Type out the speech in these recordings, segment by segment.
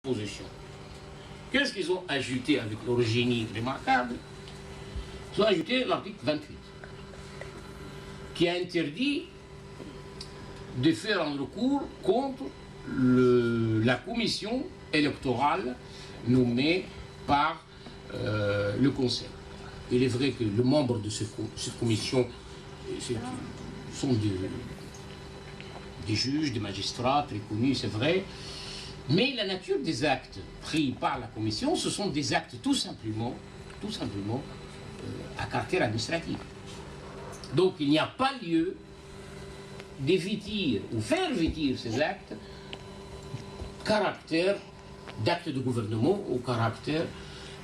position. Qu'est-ce qu'ils ont ajouté avec leur génie remarquable? Ils ont ajouté l'article 28, qui a interdit de faire un recours contre la commission électorale nommée par le Conseil. Il est vrai que les membres de cette commission sont des juges, des magistrats très connus, c'est vrai, mais la nature des actes pris par la commission, ce sont des actes tout simplement à caractère administratif. Donc il n'y a pas lieu d'éviter ou faire vêtir ces actes caractère d'acte de gouvernement ou caractère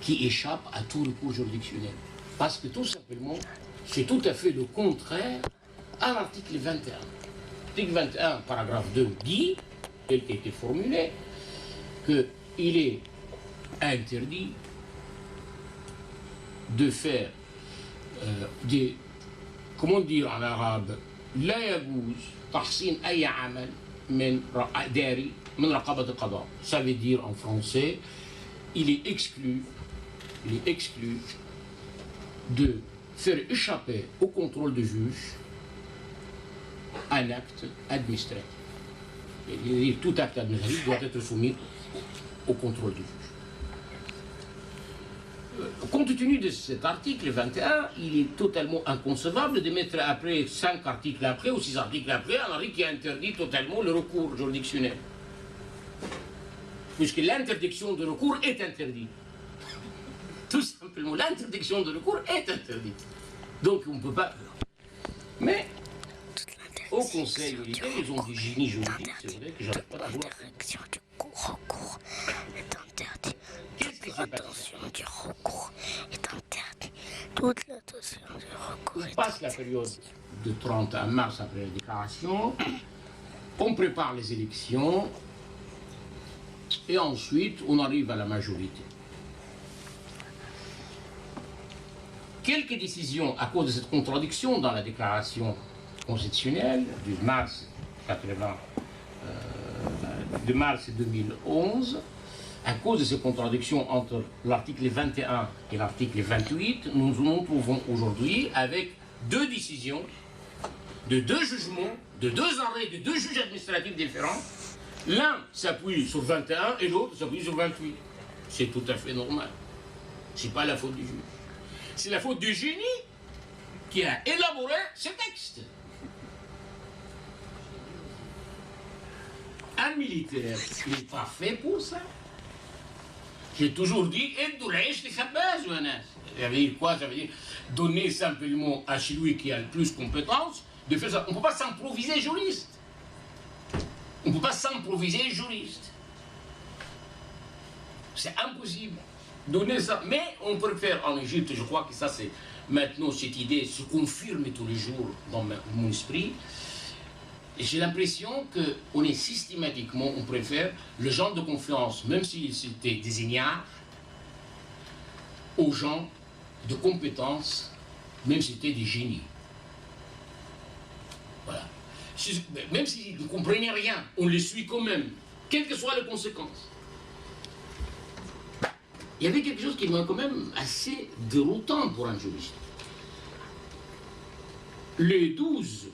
qui échappe à tout recours juridictionnel. Parce que tout simplement, c'est tout à fait le contraire à l'article 21. L'article 21, paragraphe 2, dit, tel qu'il était formulé, qu'il est interdit de faire des, comment dire en arabe, لا يجوز تحصين أي عمل من داري من رقابة القضاء. Ça veut dire en français, il est exclu de faire échapper au contrôle du juge un acte administratif. Et tout acte administratif doit être soumis au contrôle du juge. Compte tenu de cet article 21, il est totalement inconcevable de mettre après 5 articles après ou 6 articles après un article qui interdit totalement le recours juridictionnel. Puisque l'interdiction de recours est interdite. Tout simplement, l'interdiction de recours est interdite. Donc on ne peut pas... Mais au Conseil militaire, ils ont des génies juridiques, c'est vrai que j'arrive pas à voir. L'interdiction du recours est interdite. Qu'est-ce qui s'est passé? L'intention du recours est interdite. Toute l'intention du recours On est passe la période de 31 mars après la déclaration, on prépare les élections, et ensuite on arrive à la majorité. Quelques décisions à cause de cette contradiction dans la déclaration constitutionnelle du mars 2011, à cause de ces contradictions entre l'article 21 et l'article 28, nous nous trouvons aujourd'hui avec 2 décisions, de 2 jugements, de 2 arrêts, de 2 juges administratifs différents. L'un s'appuie sur 21 et l'autre s'appuie sur 28. C'est tout à fait normal. Ce n'est pas la faute du juge. C'est la faute du génie qui a élaboré ce texte. Un militaire, il n'est pas fait pour ça. J'ai toujours dit, ça veut dire quoi? Ça veut dire donner simplement à celui qui a le plus de compétences de faire ça. On ne peut pas s'improviser juriste. On ne peut pas s'improviser juriste. C'est impossible. Donner ça. Mais on peut le faire en Égypte. Je crois que ça, c'est maintenant, cette idée se confirme tous les jours dans mon esprit. Et j'ai l'impression qu'on est systématiquement, on préfère le genre de confiance, même si c'était des ignares, aux gens de compétences, même si c'était des génies. Voilà. Même s'ils ne comprenaient rien, on les suit quand même, quelles que soient les conséquences. Il y avait quelque chose qui m'a quand même assez déroutant pour un juriste. Le 12,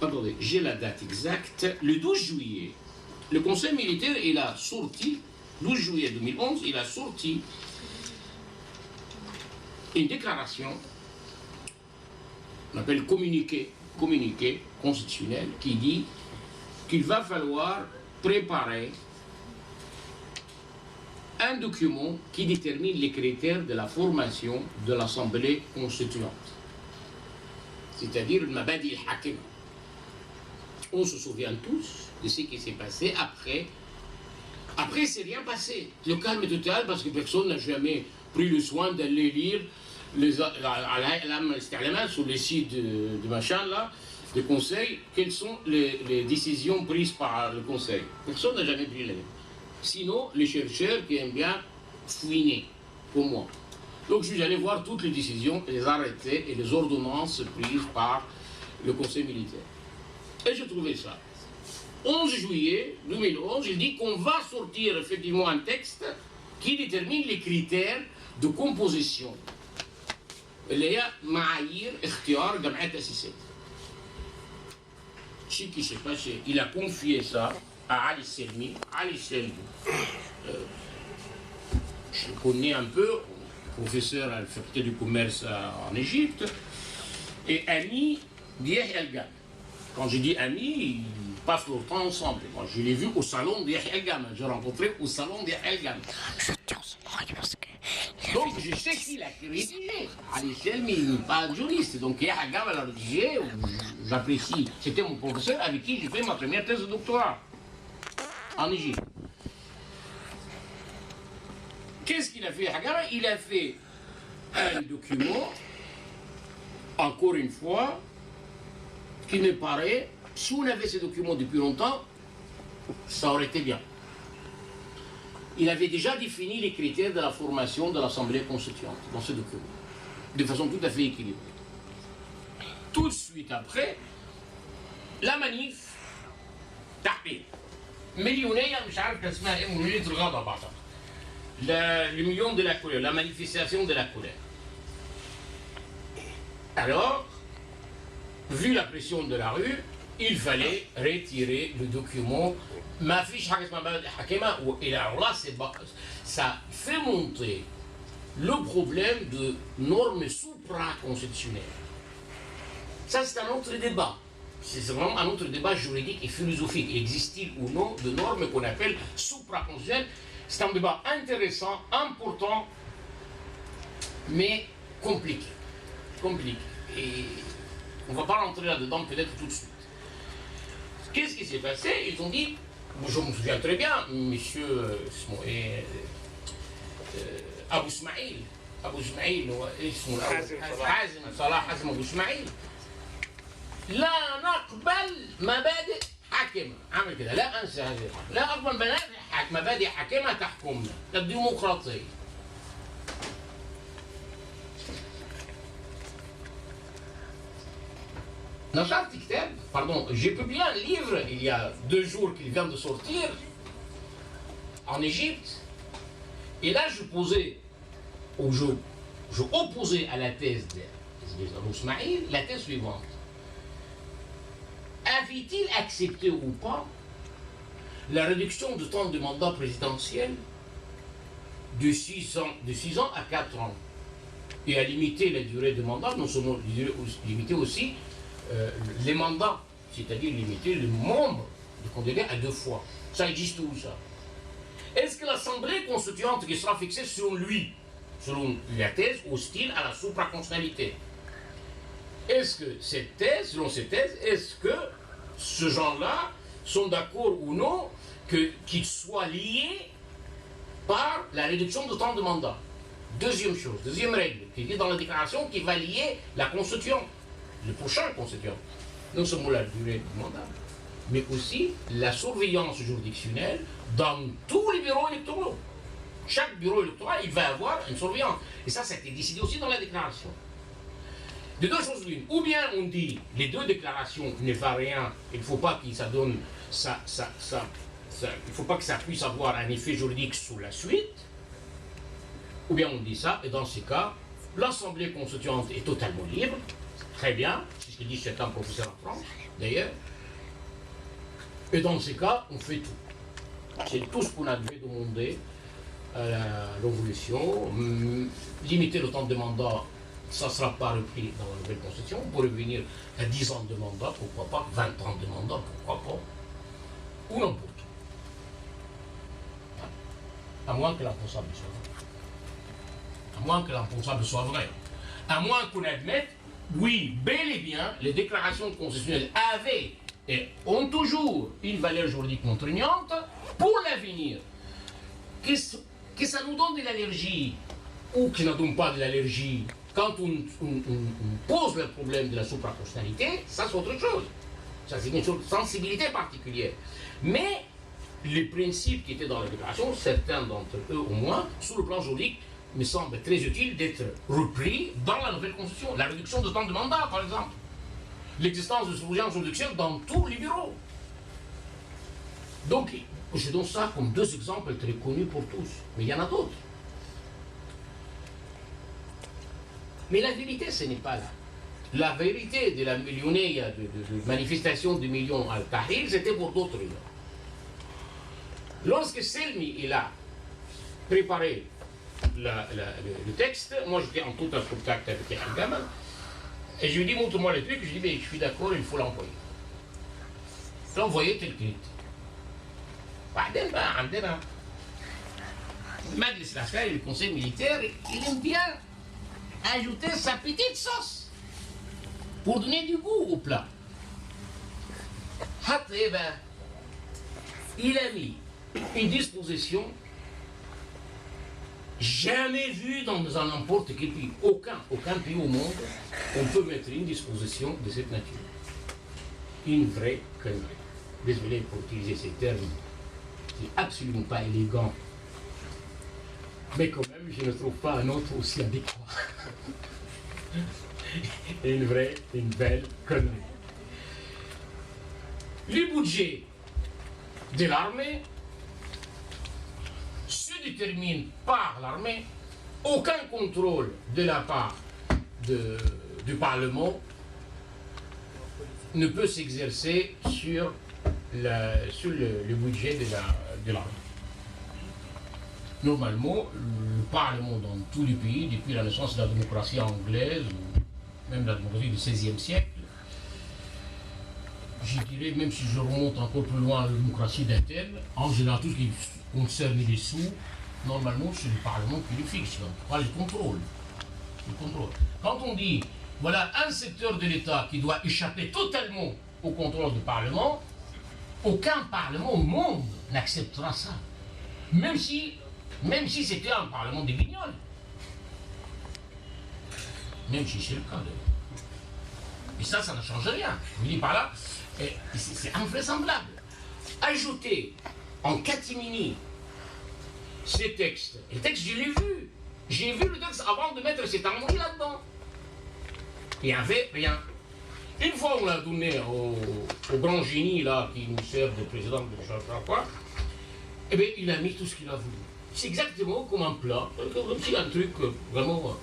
attendez, j'ai la date exacte, le 12 juillet, le Conseil militaire, il a sorti, 12 juillet 2011, il a sorti une déclaration, on appelle communiqué constitutionnel, qui dit qu'il va falloir préparer un document qui détermine les critères de la formation de l'Assemblée constituante. C'est-à-dire le Mabadi al-Hakim. On se souvient tous de ce qui s'est passé après. Après, c'est rien passé. Le calme est total parce que personne n'a jamais pris le soin d'aller lire sur le site de machin là, du Conseil, quelles sont les décisions prises par le Conseil. Personne n'a jamais pris les. Sinon, les chercheurs qui aiment bien fouiner, comme moi. Donc, je suis allé voir toutes les décisions, les arrêtés et les ordonnances prises par le Conseil militaire. Et je trouvais ça 11 juillet 2011, il dit qu'on va sortir effectivement un texte qui détermine les critères de composition. اللي هي معايير اختيار جمعية تأسيسات. Ce qui s'est passé, il a confié ça à Ali Selmi. Ali Selmi, je le connais un peu, professeur à la faculté du commerce en Égypte, et ami d'Yahya El-Gam. Quand je dis ami, ils passent leur temps ensemble. Moi, je l'ai vu au salon d'Yahya El-Gam. Je l'ai rencontré au salon d'Yahya El-Gam. Je tiens son oreille parce que... Donc je sais qu'il a rédigé. Ali Selmi, il n'est pas juriste. Donc Yahya El-Gam a rédigé, j'apprécie. C'était mon professeur avec qui j'ai fait ma première thèse de doctorat en Égypte. Qu'est-ce qu'il a fait, Hagama? Il a fait un document, encore une fois, qui me paraît, si on avait ces documents depuis longtemps, ça aurait été bien. Il avait déjà défini les critères de la formation de l'Assemblée constituante dans ce document, de façon tout à fait équilibrée. Tout de suite après, la manif, تحقيق مليونية مش عارف كان اسمها ايه مليونية الغضب بعتقد. Le million de la colère, la manifestation de la colère. Alors, vu la pression de la rue, il fallait retirer le document. Ma fiche Hakema, et alors là, ça fait monter le problème de normes supra-constitutionnelles. Ça, c'est un autre débat. C'est vraiment un autre débat juridique et philosophique. Existe-t-il ou non de normes qu'on appelle supra-constitutionnelles? C'est un débat intéressant, important, mais compliqué. Et on ne va pas rentrer là-dedans peut-être tout de suite. Qu'est-ce qui s'est passé? Ils ont dit, je me souviens très bien, monsieur Abou Ismaïl, Hazem Abou Ismaïl, لا نقبل مبادئ حاكمة. عمل كده، لا انسى هذه الحاجة. لا اقبل مبادئ حاكمة تحكمنا، الديمقراطية. نشرت كتاب، pardon, j'ai publié un livre il y a 2 jours qu'il vient de sortir en Égypte. Et là je opposais à la thèse d'Abou Ismaïl la thèse suivante. Avait-il accepté ou pas la réduction du temps de mandat présidentiel de 6 ans à 4 ans et à limiter la durée de mandat, non seulement limiter aussi les mandats, c'est-à-dire limiter le nombre de candidats à 2 fois. Ça existe où ça? Est-ce que l'Assemblée constituante qui sera fixée selon lui, selon la thèse hostile à la supraconstitutionnalité, est-ce que cette thèse, selon cette thèse, est-ce que ce genre-là sont d'accord ou non qu'ils soient liés par la réduction du temps de mandat? Deuxième chose, deuxième règle, qui est dans la déclaration qui va lier la constituante, le prochain constituant, non seulement la durée du mandat, mais aussi la surveillance juridictionnelle dans tous les bureaux électoraux. Chaque bureau électoral, il va avoir une surveillance. Et ça a été décidé aussi dans la déclaration. De 2 choses l'une. Ou bien on dit les 2 déclarations ne font rien, il ne faut pas que ça donne il faut pas que ça puisse avoir un effet juridique sur la suite. Ou bien on dit ça, et dans ces cas, l'Assemblée constituante est totalement libre. Très bien, c'est ce que dit certains professeurs en France, d'ailleurs. Et dans ces cas, on fait tout. C'est tout ce qu'on avait demandé à la Révolution. Limiter le temps de mandat, ça ne sera pas repris dans la nouvelle Constitution. Pour revenir à 10 ans de mandat, pourquoi pas, 20 ans de mandat, pourquoi pas, ou n'importe où. À moins que l'impensable soit vrai. À moins que l'impensable soit vrai. À moins qu'on admette, oui, bel et bien, les déclarations constitutionnelles avaient et ont toujours une valeur juridique contraignante pour l'avenir. Que ça nous donne de l'allergie ou que ça ne donne pas de l'allergie, quand on pose le problème de la supraconstitutionnalité, ça c'est autre chose. Ça c'est une sensibilité particulière. Mais les principes qui étaient dans la déclaration, certains d'entre eux au moins, sur le plan juridique, me semble très utile d'être repris dans la nouvelle constitution. La réduction du temps de mandat, par exemple. L'existence de surveillance judiciaire dans tous les bureaux. Donc, je donne ça comme deux exemples très connus pour tous, mais il y en a d'autres. Mais la vérité, ce n'est pas là. La vérité de la millionnaire de manifestation de millions à Tahrir, c'était pour d'autres raisons. Lorsque Selmi il a préparé le texte, moi j'étais en tout contact avec un gamin, et je lui dis montre-moi le truc, je lui dis mais je suis d'accord, il faut l'envoyer. L'envoyer tel qu'il était. بعدين بقى عندنا المجلس العسكري le conseil militaire, il aime bien ajouter sa petite sauce pour donner du goût au plat. Il a mis une disposition jamais vue dans n'importe quel pays. Aucun pays au monde, on peut mettre une disposition de cette nature. Une vraie connerie. Désolé pour utiliser ces termes. C'est absolument pas élégant. Mais quand même, je ne trouve pas un autre aussi adéquat. Une belle connerie. Le budget de l'armée se détermine par l'armée. Aucun contrôle de la part du Parlement ne peut s'exercer sur le budget de l'armée. Normalement, le Parlement dans tous les pays, depuis la naissance de la démocratie anglaise, ou même la démocratie du XVIe siècle, je dirais, même si je remonte encore plus loin à la démocratie d'Athènes, en général, tout ce qui concerne les sous, normalement, c'est le Parlement qui le fixe, donc pas le contrôle. Quand on dit, voilà un secteur de l'État qui doit échapper totalement au contrôle du Parlement, aucun Parlement au monde n'acceptera ça. Même si c'était un Parlement des Guignols. Même si c'est le cas d'ailleurs. Et ça ne change rien. Je vous dis par là, c'est invraisemblable. Ajouter en catimini ces textes. Les textes, je l'ai vu. J'ai vu le texte avant de mettre cette harmonie là-dedans. Il n'y avait rien. Une fois, on l'a donné au grand génie là, qui nous sert de président de je ne sais pas quoi, eh bien, il a mis tout ce qu'il a voulu. C'est exactement comme un plat, comme si un truc vraiment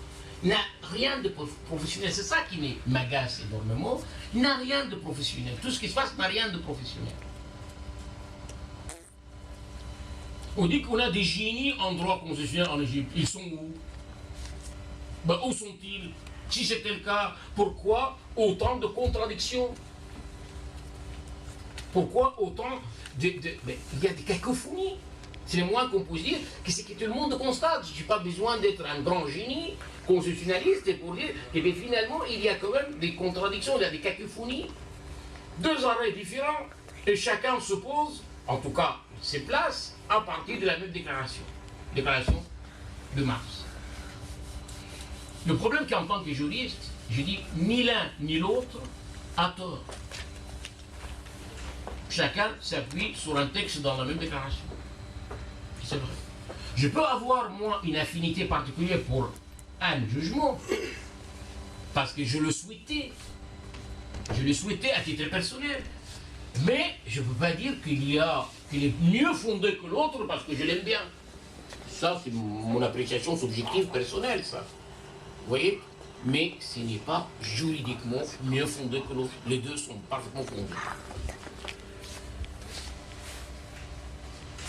n'a rien de professionnel. C'est ça qui m'agace énormément. Il n'a rien de professionnel. Tout ce qui se passe n'a rien de professionnel. On dit qu'on a des génies en droit constitutionnel en Égypte. Ils sont où? Ben, où sont-ils? Si c'était le cas, pourquoi autant de contradictions? Pourquoi autant il y a des cacophonies. C'est le moins qu'on puisse dire que c'est que tout le monde constate. Je n'ai pas besoin d'être un grand génie constitutionnaliste pour dire que finalement il y a quand même des contradictions, il y a des cacophonies. Deux arrêts différents et chacun se pose, en tout cas ses places, à partir de la même déclaration. Déclaration de mars. Le problème qu'en tant que juriste, je dis ni l'un ni l'autre a tort. Chacun s'appuie sur un texte dans la même déclaration. C'est vrai. Je peux avoir, moi, une affinité particulière pour un jugement, parce que je le souhaitais. Je le souhaitais à titre personnel. Mais je ne peux pas dire qu'il est mieux fondé que l'autre parce que je l'aime bien. Ça, c'est mon appréciation subjective personnelle, ça. Vous voyez? Mais ce n'est pas juridiquement mieux fondé que l'autre. Les deux sont parfaitement fondés.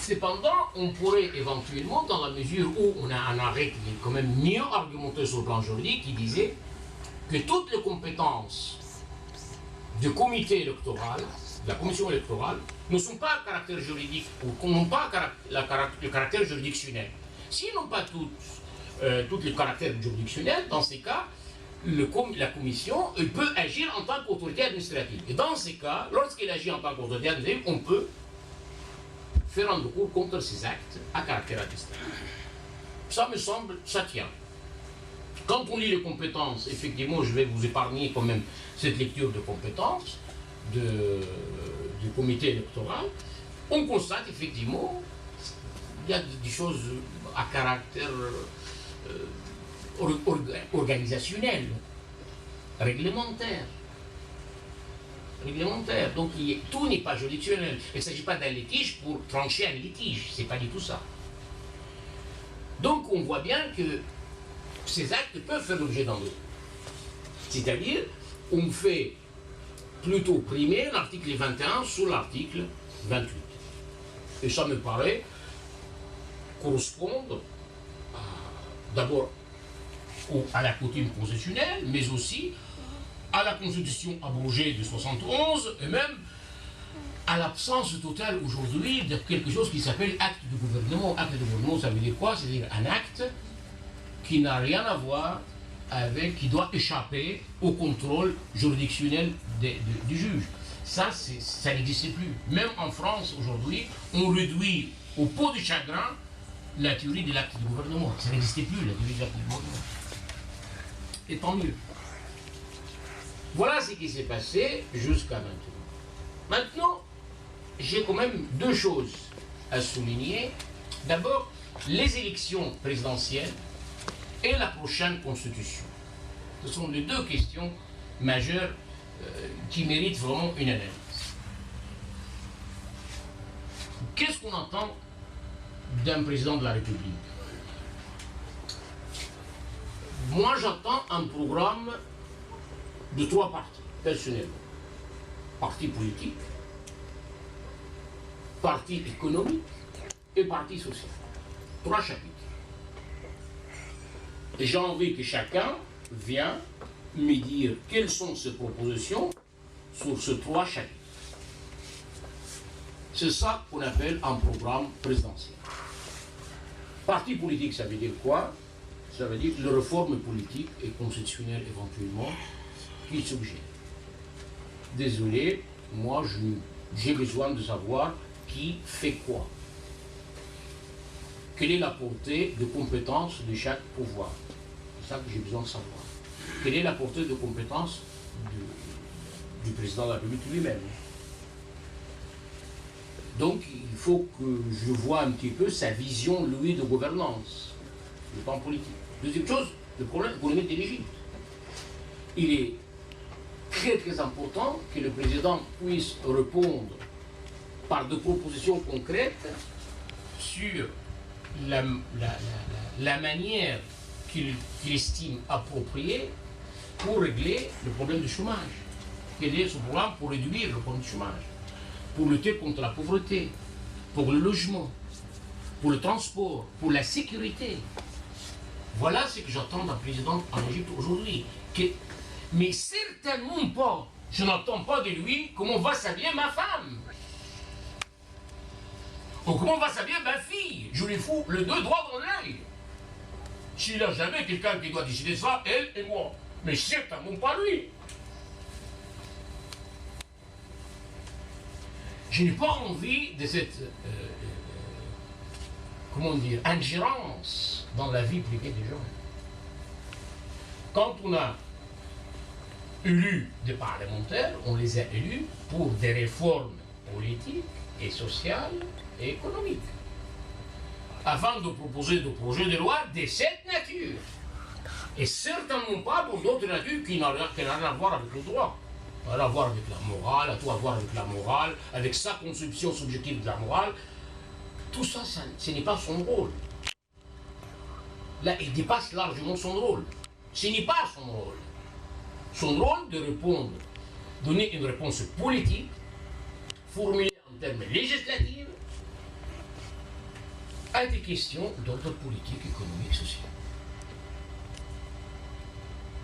Cependant, on pourrait éventuellement, dans la mesure où on a un arrêt qui est quand même mieux argumenté sur le plan juridique, qui disait que toutes les compétences du comité électoral, de la commission électorale, ne sont pas à caractère juridique ou n'ont pas le caractère juridictionnel. S'ils n'ont pas tous les caractères juridictionnels, dans ces cas, la commission peut agir en tant qu'autorité administrative. Et dans ces cas, lorsqu'elle agit en tant qu'autorité administrative, on peut faire un recours contre ces actes à caractère administratif. Ça me semble, ça tient. Quand on lit les compétences, effectivement, je vais vous épargner quand même cette lecture de compétences du comité électoral, on constate effectivement il y a des choses à caractère organisationnel, réglementaire. réglementaire. Donc tout n'est pas juridictionnel. Il ne s'agit pas d'un litige pour trancher un litige. C'est pas du tout ça. Donc on voit bien que ces actes peuvent faire l'objet d'un droit. C'est-à-dire, on fait plutôt primer l'article 21 sur l'article 28. Et ça me paraît correspondre d'abord à la coutume constitutionnelle, mais aussi à la Constitution abrogée de 71, et même à l'absence totale aujourd'hui de quelque chose qui s'appelle acte de gouvernement. Acte de gouvernement, ça veut dire quoi? C'est-à-dire un acte qui n'a rien à voir avec, qui doit échapper au contrôle juridictionnel du juge. Ça n'existe plus. Même en France, aujourd'hui, on réduit au pot de chagrin la théorie de l'acte de gouvernement. Ça n'existait plus, la théorie de l'acte de gouvernement. Et tant mieux. Voilà ce qui s'est passé jusqu'à maintenant. Maintenant, j'ai quand même deux choses à souligner. D'abord, les élections présidentielles et la prochaine constitution. Ce sont les deux questions majeures qui méritent vraiment une analyse. Qu'est-ce qu'on entend d'un président de la République? Moi, j'entends un programme de trois parties, personnellement. Parti politique, parti économique et parti social. Trois chapitres. Et j'ai envie que chacun vienne me dire quelles sont ses propositions sur ces trois chapitres. C'est ça qu'on appelle un programme présidentiel. Parti politique, ça veut dire quoi? Ça veut dire les réformes politiques et constitutionnelles éventuellement qui suggèrent. Désolé, moi j'ai besoin de savoir qui fait quoi. Quelle est la portée de compétences de chaque pouvoir? C'est ça que j'ai besoin de savoir. Quelle est la portée de compétences du président de la République lui-même? Donc il faut que je vois un petit peu sa vision, lui, de gouvernance, le plan politique. Deuxième chose, le problème économique de l'Égypte. Il est très très important que le président puisse répondre par des propositions concrètes sur la manière qu'il estime appropriée pour régler le problème du chômage. Quel est son programme pour réduire le problème du chômage, pour lutter contre la pauvreté, pour le logement, pour le transport, pour la sécurité. Voilà ce que j'attends d'un président en Égypte aujourd'hui. Mais certainement pas, je n'entends pas de lui comment va s'habiller ma femme. Ou comment va s'habiller ma fille. Je lui fous les deux doigts dans l'œil. S'il n'y a jamais quelqu'un qui doit décider ça, elle et moi. Mais certainement pas lui. Je n'ai pas envie de cette, comment dire, ingérence dans la vie privée des gens. Quand on a élu des parlementaires, on les a élus pour des réformes politiques et sociales et économiques, afin de proposer des projets de loi de cette nature. Et certainement pas pour d'autres natures qui n'ont rien à voir avec le droit. Ça a à voir avec la morale, a tout à voir avec la morale, avec sa conception subjective de la morale. Tout ça, ce n'est pas son rôle. Là, il dépasse largement son rôle. Ce n'est pas son rôle. Son rôle de répondre, donner une réponse politique, formulée en termes législatifs, à des questions d'ordre politique, économique, social.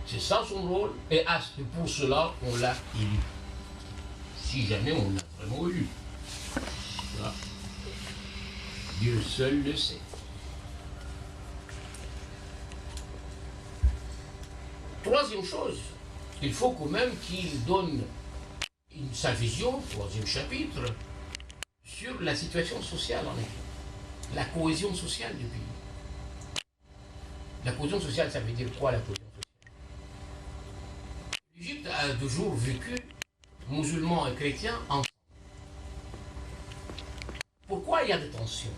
C'est ça son rôle, et pour cela, on l'a élu. Si jamais on l'a vraiment élu. Là. Dieu seul le sait. Troisième chose, il faut quand même qu'il donne sa vision, troisième chapitre, sur la situation sociale en Égypte, la cohésion sociale du pays. La cohésion sociale, ça veut dire quoi, la cohésion sociale? L'Égypte a toujours vécu, musulmans et chrétiens, ensemble. Pourquoi il y a des tensions?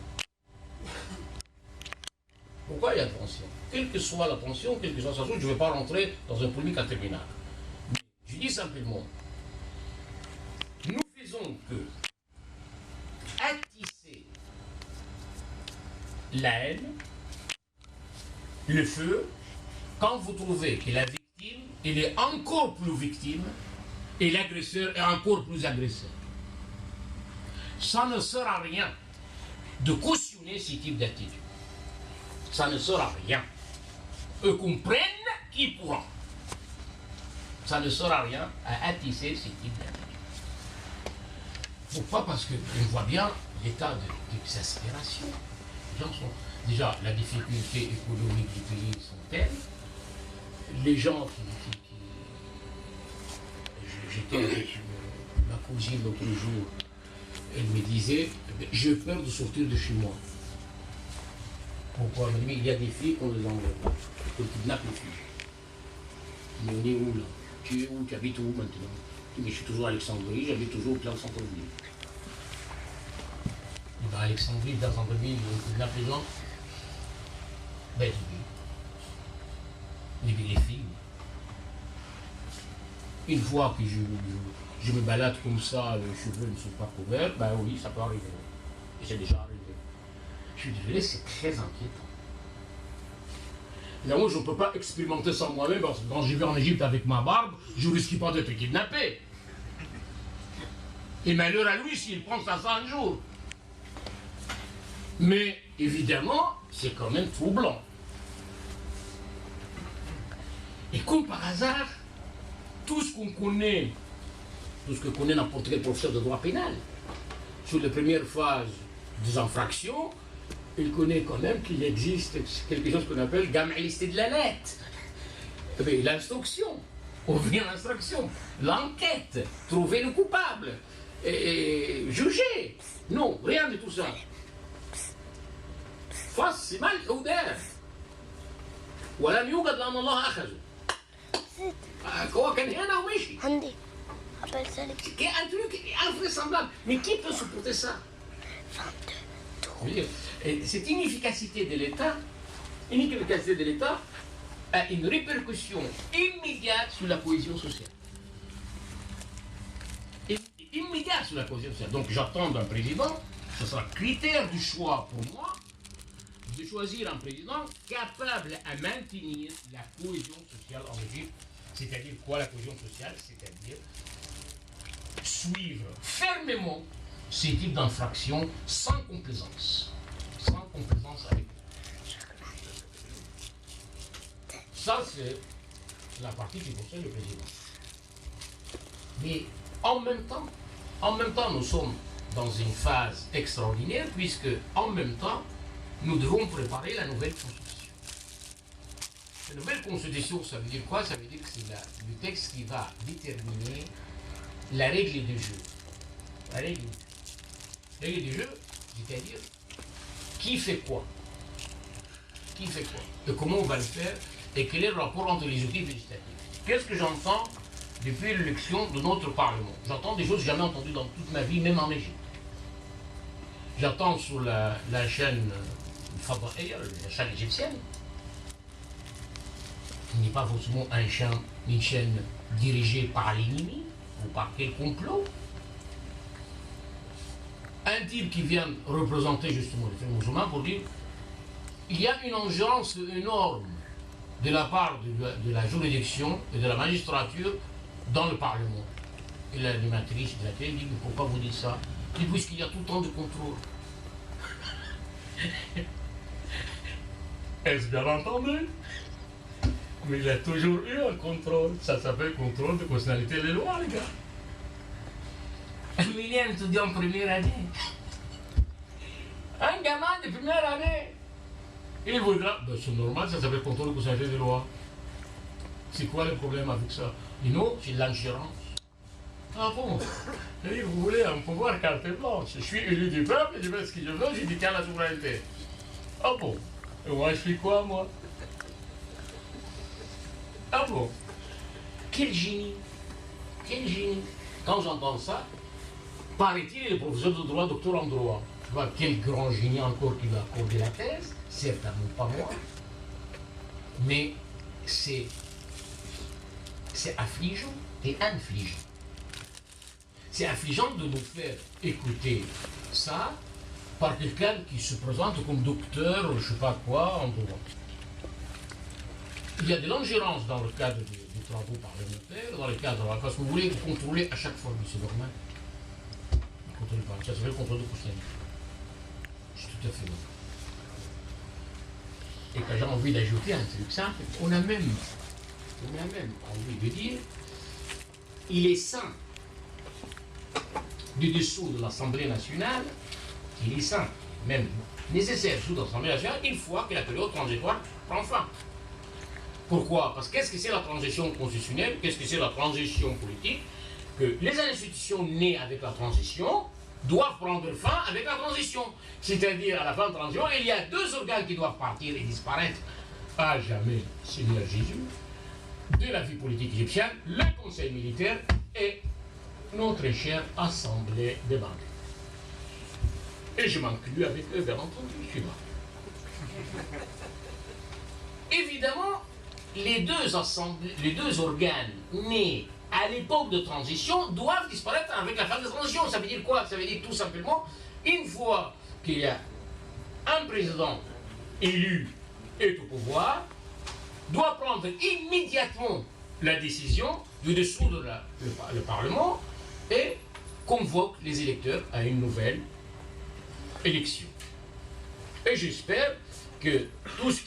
Pourquoi il y a des tensions? Quelle que soit la tension, quelle que soit sa source, je ne vais pas rentrer dans un polémique interminable. Je dis simplement disons que attisser la haine, le feu, quand vous trouvez que la victime, elle est encore plus victime et l'agresseur est encore plus agresseur. Ça ne sert à rien de cautionner ce type d'attitude. Ça ne sert à rien. Eux comprennent qui pourront. Ça ne sert à rien à attiser ce type d'attitude. Pourquoi? Parce qu'on voit bien l'état d'exaspération. Les gens sont... Déjà, la difficulté économique du pays sont telles. Les gens J'étais avec ma cousine l'autre jour. Elle me disait, j'ai peur de sortir de chez moi. Pourquoi? Elle me dit, il y a des filles qu'on les enlève. On kidnappe les filles. Mais on est où là? Tu es où? Tu habites où maintenant? Mais je suis toujours à Alexandrie, j'habite toujours au plan centre-ville. Et bien Alexandrie, dans centre-ville, on kidnappe les gens. Ben les filles. Une fois que je me balade comme ça, les cheveux ne sont pas couverts, ben oui, ça peut arriver. Et c'est déjà arrivé. Je suis désolé, c'est très inquiétant. Là, moi, je ne peux pas expérimenter ça moi-même, parce que quand je vais en Égypte avec ma barbe, je ne risque pas d'être kidnappé. Et malheur à lui s'il prend ça un jour. Mais évidemment, c'est quand même troublant. Et comme par hasard, tout ce qu'on connaît, tout ce que connaît n'importe quel professeur de droit pénal, sur les premières phases des infractions, il connaît quand même qu'il existe quelque chose qu'on appelle gam'alisté de la lettre. L'instruction, ouvrir l'instruction, l'enquête, trouver le coupable, et juger. Non, rien de tout ça. فص ملح وداف ولم يوجد لأن الله أخذه. هو كان هنا ومشي. عندي appelle ça les C'est un truc invraisemblable. Mais qui peut supporter ça? 22 cette inefficacité de l'État, a une répercussion immédiate sur la cohésion sociale. Immédiate sur la cohésion sociale. Donc j'attends d'un président, ce sera critère du choix pour moi, de choisir un président capable à maintenir la cohésion sociale en Égypte. C'est-à-dire quoi la cohésion sociale? C'est-à-dire suivre fermement ces types d'infractions sans complaisance. Sans complaisance avec eux. Ça, c'est la partie qui concerne le président. Mais en même temps, nous sommes dans une phase extraordinaire, puisque en même temps, nous devons préparer la nouvelle constitution. La nouvelle constitution, ça veut dire quoi? Ça veut dire que c'est le texte qui va déterminer la règle du jeu. La règle du jeu, c'est-à-dire qui fait quoi? Qui fait quoi? Et comment on va le faire? Et quel est le rapport entre les outils législatifs? Qu'est-ce que j'entends depuis l'élection de notre Parlement? J'entends des choses jamais entendues dans toute ma vie, même en Égypte. J'entends sur la chaîne Fadaïa, la chaîne égyptienne, qui n'est pas forcément une chaîne dirigée par l'ennemi ou par quel complot. Un type qui vient représenter justement les frères musulmans pour dire il y a une ingérence énorme de la part de la juridiction et de la magistrature dans le Parlement. Et l'animatrice de la télé dit mais pourquoi vous dites ça? Il dit puisqu'il y a tout le temps de contrôle. Est-ce bien entendu? Mais il y a toujours eu un contrôle. Ça s'appelle contrôle de constitutionnalité des lois, les gars. Un million d'étudiants en première année. Un gamin de première année. Il voudra. Ben, c'est normal, ça s'appelle contrôle de constitutionnalité des lois. C'est quoi le problème avec ça? Et non, c'est l'ingérence. Ah bon? Et vous voulez un pouvoir carte blanche. Je suis élu du peuple, je fais ce que je veux, je détiens la souveraineté. Ah bon? Et moi, je suis quoi, moi? Ah bon? Quel génie! Quel génie! Quand j'entends ça, paraît-il, le professeur de droit, docteur en droit. Tu vois, quel grand génie encore qui va accorder la thèse, certainement pas moi. Mais c'est affligeant et infligeant. c'est affligeant de nous faire écouter ça par quelqu'un qui se présente comme docteur ou je ne sais pas quoi en droit. Il y a de l'ingérence dans le cadre des travaux parlementaires, dans le cadre, parce que vous voulez contrôler à chaque fois, c'est normal. Ça s'appelle le contrôle de constitutionnalité. C'est tout à fait normal. Et quand j'ai envie d'ajouter un truc simple, on a même envie de dire, il est sain du dessous de l'Assemblée nationale, il est sain, même nécessaire sous l'Assemblée nationale, une fois que la période transitoire prend fin. Pourquoi? Parce que qu'est-ce que c'est la transition constitutionnelle? Qu'est-ce que c'est la transition politique? Que les institutions nées avec la transition doivent prendre fin avec la transition. C'est-à-dire, à la fin de la transition, il y a deux organes qui doivent partir et disparaître à jamais, Seigneur Jésus, de la vie politique égyptienne, le Conseil militaire et notre chère Assemblée des banques. Et je m'inclus avec eux, bien entendu, suivant. Évidemment, les deux organes nés à l'époque de transition doivent disparaître avec la fin de transition. Ça veut dire quoi? Ça veut dire tout simplement, une fois qu'il y a un président élu et au pouvoir, doit prendre immédiatement la décision de dissoudre le Parlement et convoque les électeurs à une nouvelle élection. Et j'espère que tout ce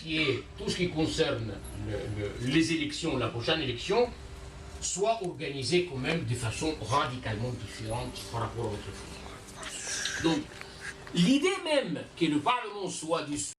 qui concerne les élections, la prochaine élection, soit organisé quand même de façon radicalement différente par rapport à autrefois. Donc, l'idée même que le Parlement soit dissous